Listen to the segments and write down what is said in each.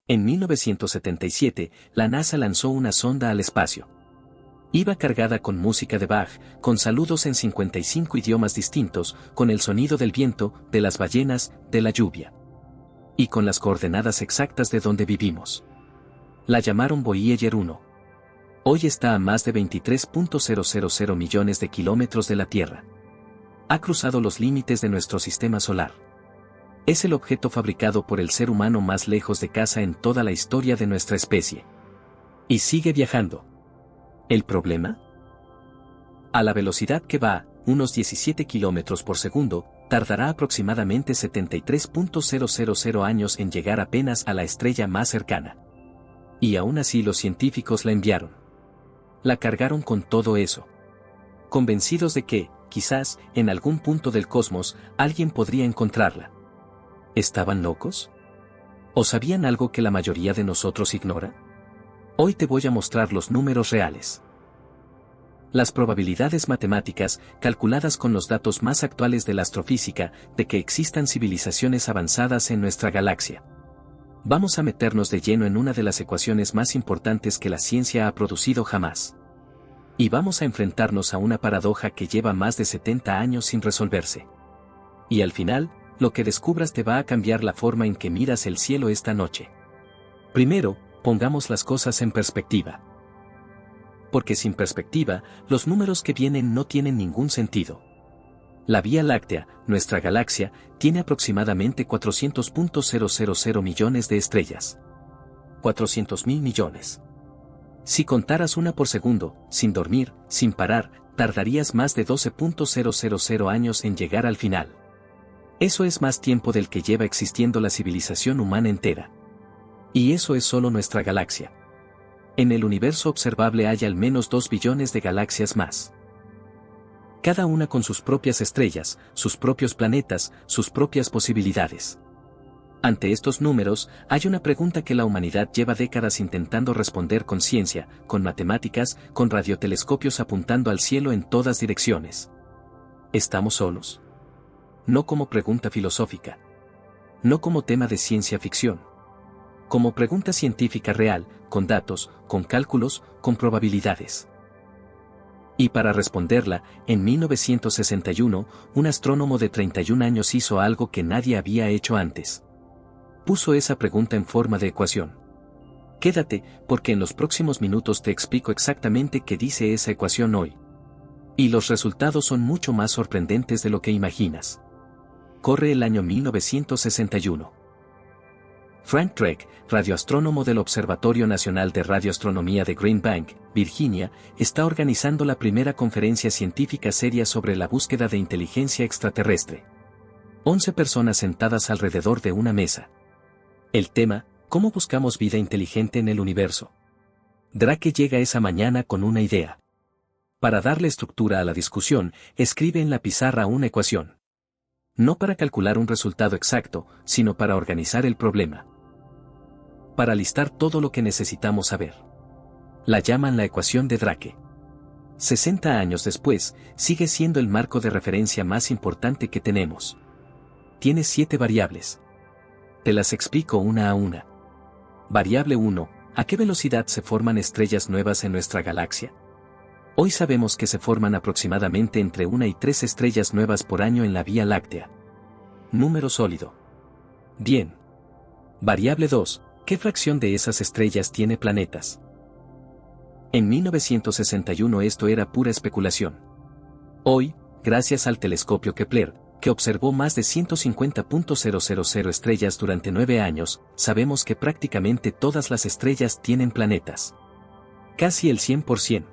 En 1977, la NASA lanzó una sonda al espacio. Iba cargada con música de Bach, con saludos en 55 idiomas distintos, con el sonido del viento, de las ballenas, de la lluvia. Y con las coordenadas exactas de donde vivimos. La llamaron Voyager 1. Hoy está a más de 23.000 millones de kilómetros de la Tierra. Ha cruzado los límites de nuestro sistema solar. Es el objeto fabricado por el ser humano más lejos de casa en toda la historia de nuestra especie. Y sigue viajando. ¿El problema? A la velocidad que va, unos 17 kilómetros por segundo, tardará aproximadamente 73.000 años en llegar apenas a la estrella más cercana. Y aún así los científicos la enviaron. La cargaron con todo eso. Convencidos de que, quizás, en algún punto del cosmos, alguien podría encontrarla. ¿Estaban locos? ¿O sabían algo que la mayoría de nosotros ignora? Hoy te voy a mostrar los números reales. Las probabilidades matemáticas, calculadas con los datos más actuales de la astrofísica, de que existan civilizaciones avanzadas en nuestra galaxia. Vamos a meternos de lleno en una de las ecuaciones más importantes que la ciencia ha producido jamás. Y vamos a enfrentarnos a una paradoja que lleva más de 70 años sin resolverse. Y al final, lo que descubras te va a cambiar la forma en que miras el cielo esta noche. Primero, pongamos las cosas en perspectiva. Porque sin perspectiva, los números que vienen no tienen ningún sentido. La Vía Láctea, nuestra galaxia, tiene aproximadamente 400.000 millones de estrellas. 400.000 millones. Si contaras una por segundo, sin dormir, sin parar, tardarías más de 12.000 años en llegar al final. Eso es más tiempo del que lleva existiendo la civilización humana entera. Y eso es solo nuestra galaxia. En el universo observable hay al menos 2 billones de galaxias más. Cada una con sus propias estrellas, sus propios planetas, sus propias posibilidades. Ante estos números, hay una pregunta que la humanidad lleva décadas intentando responder con ciencia, con matemáticas, con radiotelescopios apuntando al cielo en todas direcciones. ¿Estamos solos? No como pregunta filosófica. No como tema de ciencia ficción. Como pregunta científica real, con datos, con cálculos, con probabilidades. Y para responderla, en 1961, un astrónomo de 31 años hizo algo que nadie había hecho antes. Puso esa pregunta en forma de ecuación. Quédate, porque en los próximos minutos te explico exactamente qué dice esa ecuación hoy. Y los resultados son mucho más sorprendentes de lo que imaginas. Corre el año 1961. Frank Drake, radioastrónomo del Observatorio Nacional de Radioastronomía de Green Bank, Virginia, está organizando la primera conferencia científica seria sobre la búsqueda de inteligencia extraterrestre. 11 personas sentadas alrededor de una mesa. El tema, ¿cómo buscamos vida inteligente en el universo? Drake llega esa mañana con una idea. Para darle estructura a la discusión, escribe en la pizarra una ecuación. No para calcular un resultado exacto, sino para organizar el problema. Para listar todo lo que necesitamos saber. La llaman la ecuación de Drake. 60 años después, sigue siendo el marco de referencia más importante que tenemos. Tiene 7 variables. Te las explico una a una. Variable 1. ¿A qué velocidad se forman estrellas nuevas en nuestra galaxia? Hoy sabemos que se forman aproximadamente entre 1 y 3 estrellas nuevas por año en la Vía Láctea. Número sólido. Bien. Variable 2. ¿Qué fracción de esas estrellas tiene planetas? En 1961 esto era pura especulación. Hoy, gracias al telescopio Kepler, que observó más de 150.000 estrellas durante 9 años, sabemos que prácticamente todas las estrellas tienen planetas. Casi el 100%.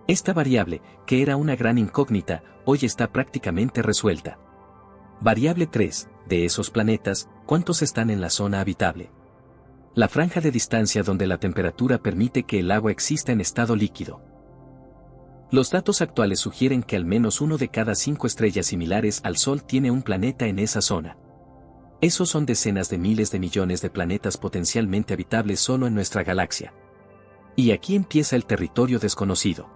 Esta variable, que era una gran incógnita, hoy está prácticamente resuelta. Variable 3. De esos planetas, ¿cuántos están en la zona habitable? La franja de distancia donde la temperatura permite que el agua exista en estado líquido. Los datos actuales sugieren que al menos 1 de cada 5 estrellas similares al Sol tiene un planeta en esa zona. Esos son decenas de miles de millones de planetas potencialmente habitables solo en nuestra galaxia. Y aquí empieza el territorio desconocido.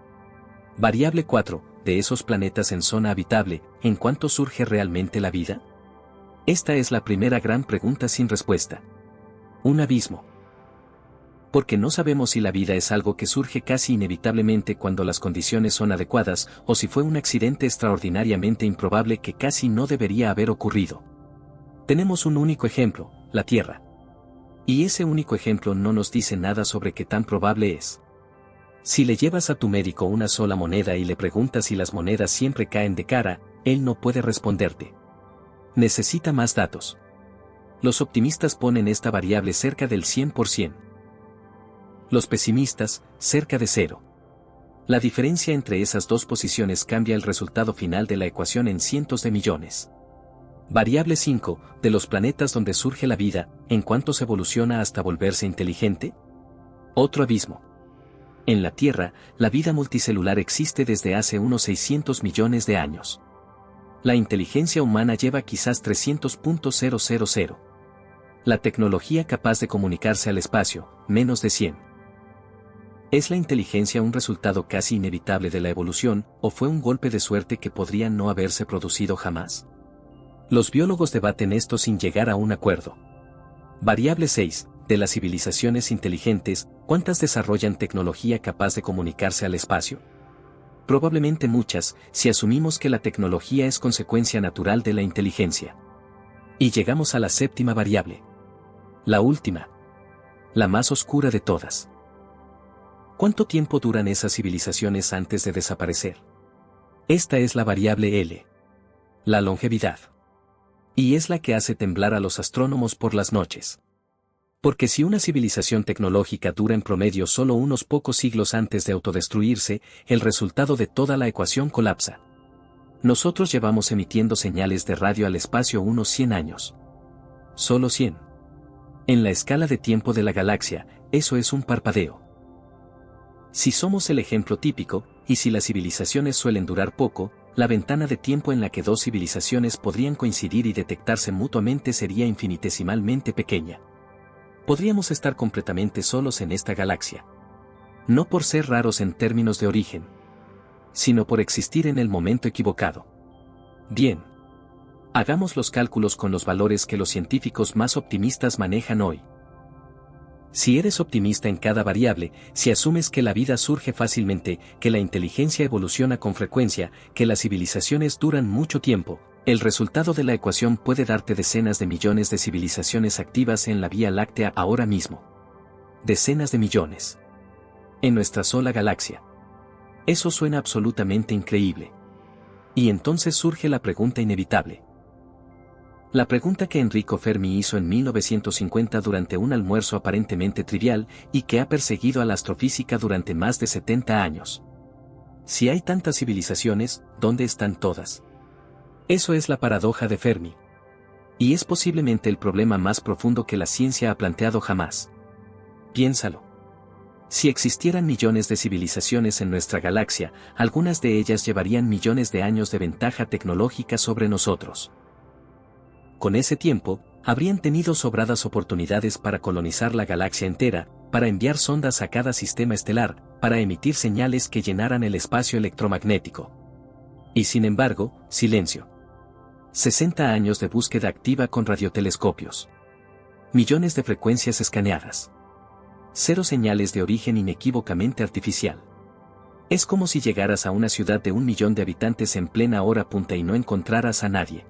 Variable 4. De esos planetas en zona habitable, ¿en cuánto surge realmente la vida? Esta es la primera gran pregunta sin respuesta. Un abismo. Porque no sabemos si la vida es algo que surge casi inevitablemente cuando las condiciones son adecuadas, o si fue un accidente extraordinariamente improbable que casi no debería haber ocurrido. Tenemos un único ejemplo, la Tierra. Y ese único ejemplo no nos dice nada sobre qué tan probable es. Si le llevas a tu médico una sola moneda y le preguntas si las monedas siempre caen de cara, él no puede responderte. Necesita más datos. Los optimistas ponen esta variable cerca del 100%. Los pesimistas, cerca de 0. La diferencia entre esas dos posiciones cambia el resultado final de la ecuación en cientos de millones. Variable 5, de los planetas donde surge la vida, ¿en cuánto se evoluciona hasta volverse inteligente? Otro abismo. En la Tierra, la vida multicelular existe desde hace unos 600 millones de años. La inteligencia humana lleva quizás 300.000. La tecnología capaz de comunicarse al espacio, menos de 100. ¿Es la inteligencia un resultado casi inevitable de la evolución, o fue un golpe de suerte que podría no haberse producido jamás? Los biólogos debaten esto sin llegar a un acuerdo. Variable 6. De las civilizaciones inteligentes, ¿cuántas desarrollan tecnología capaz de comunicarse al espacio? Probablemente muchas, si asumimos que la tecnología es consecuencia natural de la inteligencia. Y llegamos a la séptima variable. La última. La más oscura de todas. ¿Cuánto tiempo duran esas civilizaciones antes de desaparecer? Esta es la variable L. La longevidad. Y es la que hace temblar a los astrónomos por las noches. Porque si una civilización tecnológica dura en promedio solo unos pocos siglos antes de autodestruirse, el resultado de toda la ecuación colapsa. Nosotros llevamos emitiendo señales de radio al espacio unos 100 años. Solo 100. En la escala de tiempo de la galaxia, eso es un parpadeo. Si somos el ejemplo típico, y si las civilizaciones suelen durar poco, la ventana de tiempo en la que dos civilizaciones podrían coincidir y detectarse mutuamente sería infinitesimalmente pequeña. Podríamos estar completamente solos en esta galaxia. No por ser raros en términos de origen, sino por existir en el momento equivocado. Bien. Hagamos los cálculos con los valores que los científicos más optimistas manejan hoy. Si eres optimista en cada variable, si asumes que la vida surge fácilmente, que la inteligencia evoluciona con frecuencia, que las civilizaciones duran mucho tiempo, el resultado de la ecuación puede darte decenas de millones de civilizaciones activas en la Vía Láctea ahora mismo. Decenas de millones. En nuestra sola galaxia. Eso suena absolutamente increíble. Y entonces surge la pregunta inevitable. La pregunta que Enrico Fermi hizo en 1950 durante un almuerzo aparentemente trivial y que ha perseguido a la astrofísica durante más de 70 años. Si hay tantas civilizaciones, ¿dónde están todas? Eso es la paradoja de Fermi. Y es posiblemente el problema más profundo que la ciencia ha planteado jamás. Piénsalo. Si existieran millones de civilizaciones en nuestra galaxia, algunas de ellas llevarían millones de años de ventaja tecnológica sobre nosotros. Con ese tiempo, habrían tenido sobradas oportunidades para colonizar la galaxia entera, para enviar sondas a cada sistema estelar, para emitir señales que llenaran el espacio electromagnético. Y sin embargo, silencio. 60 años de búsqueda activa con radiotelescopios. Millones de frecuencias escaneadas. 0 señales de origen inequívocamente artificial. Es como si llegaras a una ciudad de 1 millón de habitantes en plena hora punta y no encontraras a nadie.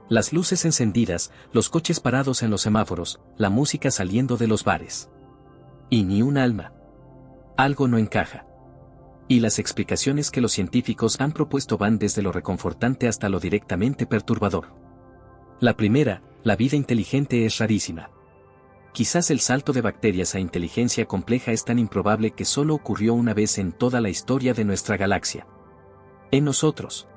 Las luces encendidas, los coches parados en los semáforos, la música saliendo de los bares. Y ni un alma. Algo no encaja. Y las explicaciones que los científicos han propuesto van desde lo reconfortante hasta lo directamente perturbador. La primera, la vida inteligente es rarísima. Quizás el salto de bacterias a inteligencia compleja es tan improbable que solo ocurrió una vez en toda la historia de nuestra galaxia. En nosotros.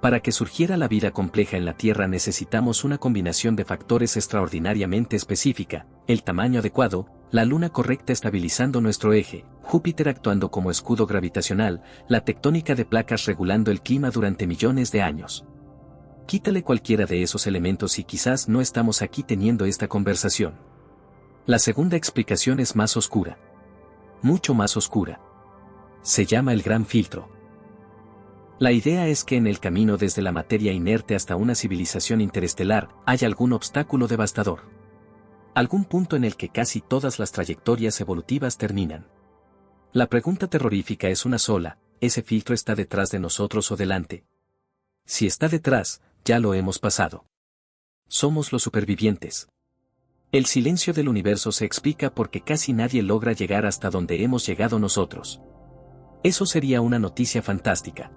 Para que surgiera la vida compleja en la Tierra necesitamos una combinación de factores extraordinariamente específica, el tamaño adecuado, la Luna correcta estabilizando nuestro eje, Júpiter actuando como escudo gravitacional, la tectónica de placas regulando el clima durante millones de años. Quítale cualquiera de esos elementos y quizás no estamos aquí teniendo esta conversación. La segunda explicación es más oscura. Mucho más oscura. Se llama el gran filtro. La idea es que en el camino desde la materia inerte hasta una civilización interestelar, hay algún obstáculo devastador. Algún punto en el que casi todas las trayectorias evolutivas terminan. La pregunta terrorífica es una sola: ¿ese filtro está detrás de nosotros o delante? Si está detrás, ya lo hemos pasado. Somos los supervivientes. El silencio del universo se explica porque casi nadie logra llegar hasta donde hemos llegado nosotros. Eso sería una noticia fantástica.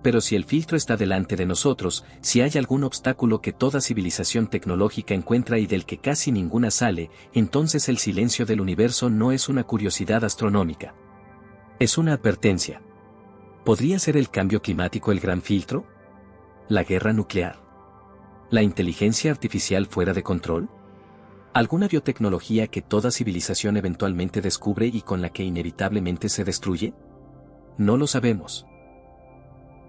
Pero si el filtro está delante de nosotros, si hay algún obstáculo que toda civilización tecnológica encuentra y del que casi ninguna sale, entonces el silencio del universo no es una curiosidad astronómica. Es una advertencia. ¿Podría ser el cambio climático el gran filtro? ¿La guerra nuclear? ¿La inteligencia artificial fuera de control? ¿Alguna biotecnología que toda civilización eventualmente descubre y con la que inevitablemente se destruye? No lo sabemos.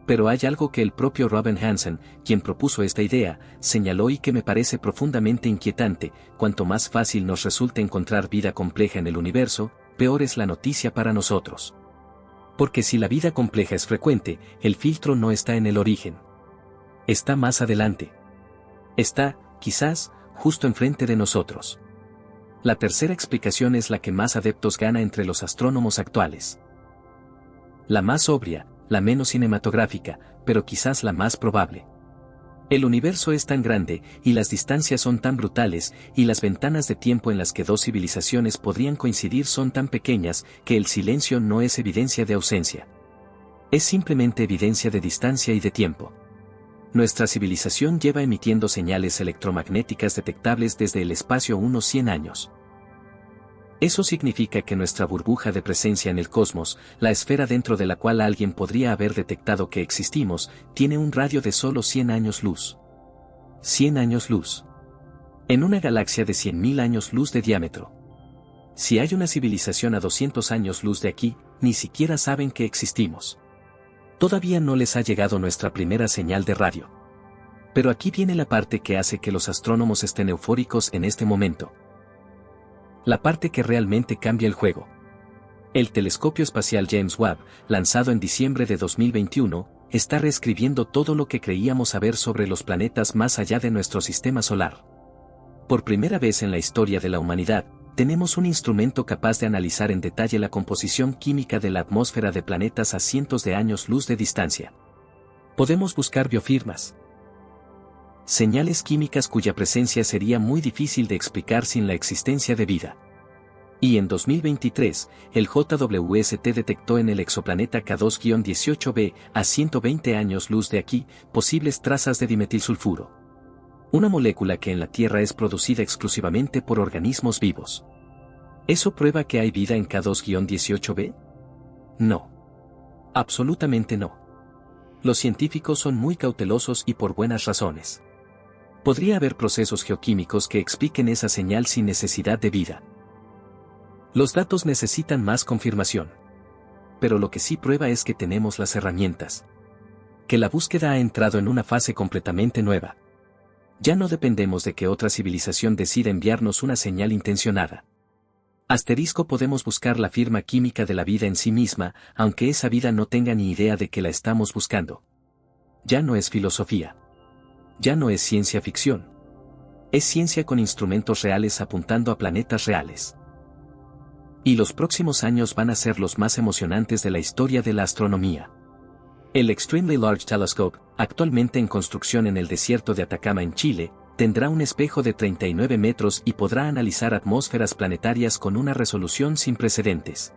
Pero hay algo que el propio Robin Hansen, quien propuso esta idea, señaló y que me parece profundamente inquietante: cuanto más fácil nos resulte encontrar vida compleja en el universo, peor es la noticia para nosotros. Porque si la vida compleja es frecuente, el filtro no está en el origen. Está más adelante. Está, quizás, justo enfrente de nosotros. La tercera explicación es la que más adeptos gana entre los astrónomos actuales. La más obvia, la menos cinematográfica, pero quizás la más probable. El universo es tan grande, y las distancias son tan brutales, y las ventanas de tiempo en las que dos civilizaciones podrían coincidir son tan pequeñas, que el silencio no es evidencia de ausencia. Es simplemente evidencia de distancia y de tiempo. Nuestra civilización lleva emitiendo señales electromagnéticas detectables desde el espacio unos 100 años. Eso significa que nuestra burbuja de presencia en el cosmos, la esfera dentro de la cual alguien podría haber detectado que existimos, tiene un radio de solo 100 años luz. 100 años luz. En una galaxia de 100.000 años luz de diámetro. Si hay una civilización a 200 años luz de aquí, ni siquiera saben que existimos. Todavía no les ha llegado nuestra primera señal de radio. Pero aquí viene la parte que hace que los astrónomos estén eufóricos en este momento. La parte que realmente cambia el juego. El telescopio espacial James Webb, lanzado en diciembre de 2021, está reescribiendo todo lo que creíamos saber sobre los planetas más allá de nuestro sistema solar. Por primera vez en la historia de la humanidad, tenemos un instrumento capaz de analizar en detalle la composición química de la atmósfera de planetas a cientos de años luz de distancia. Podemos buscar biofirmas. Señales químicas cuya presencia sería muy difícil de explicar sin la existencia de vida. Y en 2023, el JWST detectó en el exoplaneta K2-18b, a 120 años luz de aquí, posibles trazas de dimetilsulfuro. Una molécula que en la Tierra es producida exclusivamente por organismos vivos. ¿Eso prueba que hay vida en K2-18b? No. Absolutamente no. Los científicos son muy cautelosos y por buenas razones. Podría haber procesos geoquímicos que expliquen esa señal sin necesidad de vida. Los datos necesitan más confirmación. Pero lo que sí prueba es que tenemos las herramientas. Que la búsqueda ha entrado en una fase completamente nueva. Ya no dependemos de que otra civilización decida enviarnos una señal intencionada. Podemos buscar la firma química de la vida en sí misma, aunque esa vida no tenga ni idea de que la estamos buscando. Ya no es filosofía. Ya no es ciencia ficción. Es ciencia con instrumentos reales apuntando a planetas reales. Y los próximos años van a ser los más emocionantes de la historia de la astronomía. El Extremely Large Telescope, actualmente en construcción en el desierto de Atacama en Chile, tendrá un espejo de 39 metros y podrá analizar atmósferas planetarias con una resolución sin precedentes.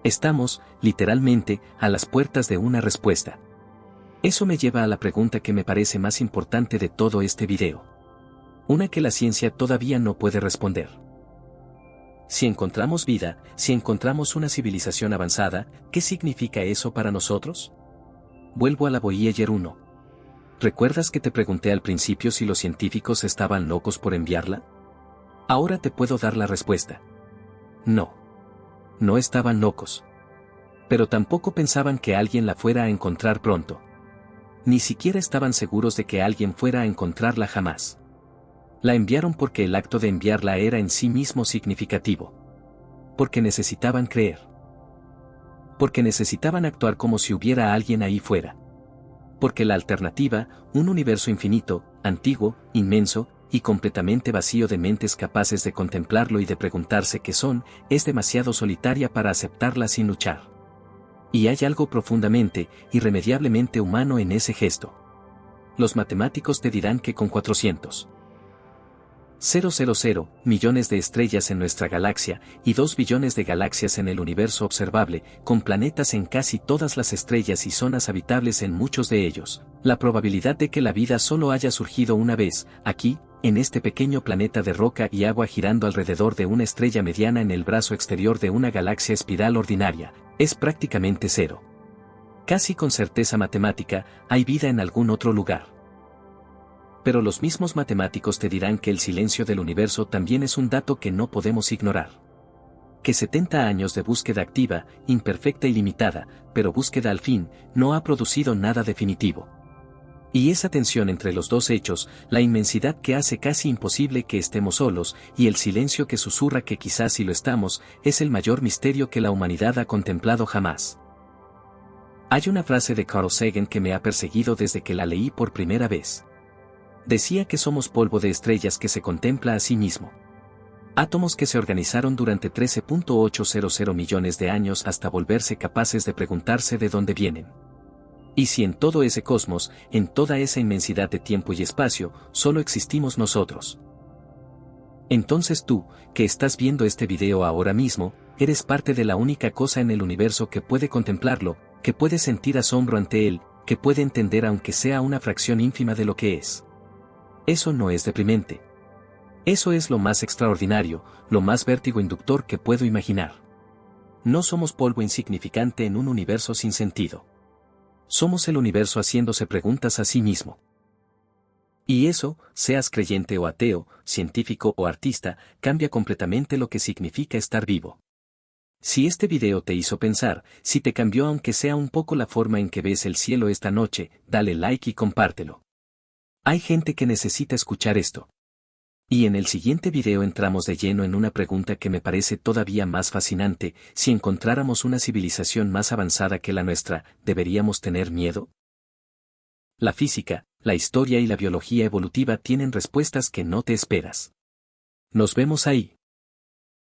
Estamos, literalmente, a las puertas de una respuesta. Eso me lleva a la pregunta que me parece más importante de todo este video. Una que la ciencia todavía no puede responder. Si encontramos vida, si encontramos una civilización avanzada, ¿qué significa eso para nosotros? Vuelvo a la Voyager 1. ¿Recuerdas que te pregunté al principio si los científicos estaban locos por enviarla? Ahora te puedo dar la respuesta. No. No estaban locos. Pero tampoco pensaban que alguien la fuera a encontrar pronto. Ni siquiera estaban seguros de que alguien fuera a encontrarla jamás. La enviaron porque el acto de enviarla era en sí mismo significativo. Porque necesitaban creer. Porque necesitaban actuar como si hubiera alguien ahí fuera. Porque la alternativa, un universo infinito, antiguo, inmenso, y completamente vacío de mentes capaces de contemplarlo y de preguntarse qué son, es demasiado solitaria para aceptarla sin luchar. Y hay algo profundamente, irremediablemente humano en ese gesto. Los matemáticos te dirán que con 400,000 millones de estrellas en nuestra galaxia y 2 billones de galaxias en el universo observable, con planetas en casi todas las estrellas y zonas habitables en muchos de ellos, la probabilidad de que la vida solo haya surgido una vez, aquí, en este pequeño planeta de roca y agua girando alrededor de una estrella mediana en el brazo exterior de una galaxia espiral ordinaria, es prácticamente cero. Casi con certeza matemática, hay vida en algún otro lugar. Pero los mismos matemáticos te dirán que el silencio del universo también es un dato que no podemos ignorar. Que 70 años de búsqueda activa, imperfecta y limitada, pero búsqueda al fin, no ha producido nada definitivo. Y esa tensión entre los dos hechos, la inmensidad que hace casi imposible que estemos solos, y el silencio que susurra que quizás si lo estamos, es el mayor misterio que la humanidad ha contemplado jamás. Hay una frase de Carl Sagan que me ha perseguido desde que la leí por primera vez. Decía que somos polvo de estrellas que se contempla a sí mismo. Átomos que se organizaron durante 13.800 millones de años hasta volverse capaces de preguntarse de dónde vienen. Y si en todo ese cosmos, en toda esa inmensidad de tiempo y espacio, solo existimos nosotros. Entonces tú, que estás viendo este video ahora mismo, eres parte de la única cosa en el universo que puede contemplarlo, que puede sentir asombro ante él, que puede entender aunque sea una fracción ínfima de lo que es. Eso no es deprimente. Eso es lo más extraordinario, lo más vértigo inductor que puedo imaginar. No somos polvo insignificante en un universo sin sentido. Somos el universo haciéndose preguntas a sí mismo. Y eso, seas creyente o ateo, científico o artista, cambia completamente lo que significa estar vivo. Si este video te hizo pensar, si te cambió aunque sea un poco la forma en que ves el cielo esta noche, dale like y compártelo. Hay gente que necesita escuchar esto. Y en el siguiente video entramos de lleno en una pregunta que me parece todavía más fascinante: si encontráramos una civilización más avanzada que la nuestra, ¿deberíamos tener miedo? La física, la historia y la biología evolutiva tienen respuestas que no te esperas. Nos vemos ahí.